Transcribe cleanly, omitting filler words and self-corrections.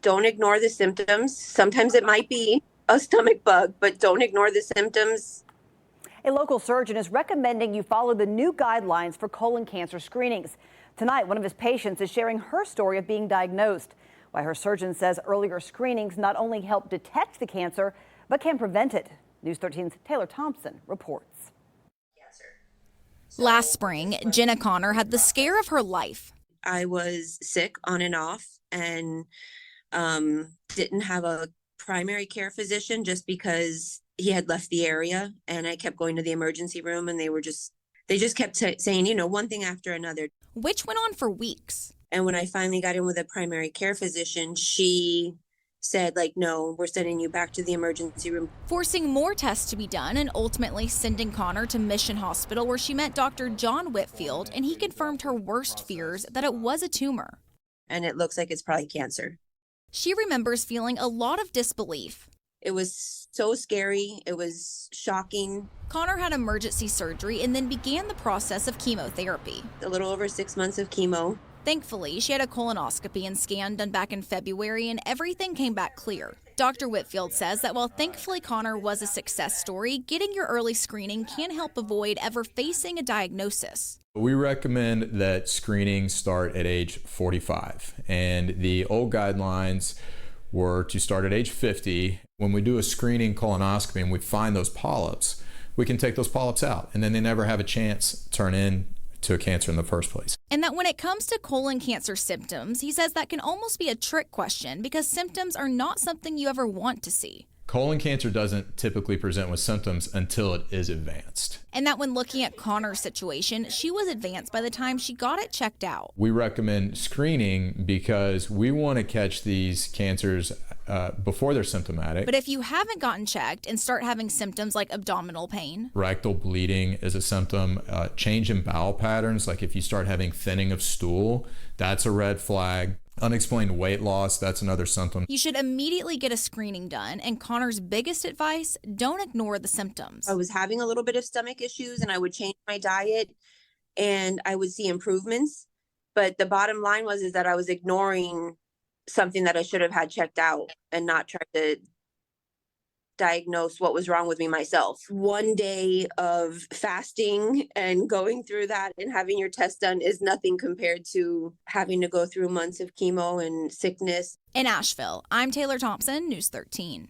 Don't ignore the symptoms. Sometimes it might be a stomach bug, but don't ignore the symptoms. A local surgeon is recommending you follow the new guidelines for colon cancer screenings. Tonight, one of his patients is sharing her story of being diagnosed. Why her surgeon says earlier screenings not only help detect the cancer, but can prevent it. News 13's Taylor Thompson reports. Last spring, Jenna Connor had the scare of her life. I was sick on and off and didn't have a primary care physician just because he had left the area, and I kept going to the emergency room, and they just kept saying, one thing after another. Which went on for weeks. And when I finally got in with a primary care physician, she said, no, we're sending you back to the emergency room. Forcing more tests to be done and ultimately sending Connor to Mission Hospital, where she met Dr. John Whitfield, and he confirmed her worst fears, that it was a tumor. And it looks like it's probably cancer. She remembers feeling a lot of disbelief. It was so scary. It was shocking. Connor had emergency surgery and then began the process of chemotherapy. A little over 6 months of chemo. Thankfully, she had a colonoscopy and scan done back in February, and everything came back clear. Dr. Whitfield says that while thankfully Connor was a success story, getting your early screening can help avoid ever facing a diagnosis. We recommend that screening start at age 45, and the old guidelines were to start at age 50. When we do a screening colonoscopy and we find those polyps, we can take those polyps out, and then they never have a chance to turn into a cancer in the first place. And that when it comes to colon cancer symptoms, he says that can almost be a trick question because symptoms are not something you ever want to see. Colon cancer doesn't typically present with symptoms until it is advanced. And that when looking at Connor's situation, she was advanced by the time she got it checked out. We recommend screening because we want to catch these cancers before they're symptomatic. But if you haven't gotten checked and start having symptoms like abdominal pain, rectal bleeding is a symptom, change in bowel patterns, like if you start having thinning of stool, that's a red flag. Unexplained weight loss, that's another symptom. You should immediately get a screening done. And Connor's biggest advice, don't ignore the symptoms. I was having a little bit of stomach issues, and I would change my diet and I would see improvements. But the bottom line is that I was ignoring something that I should have had checked out and not tried to diagnose what was wrong with me myself. One day of fasting and going through that and having your test done is nothing compared to having to go through months of chemo and sickness. In Asheville, I'm Taylor Thompson, News 13.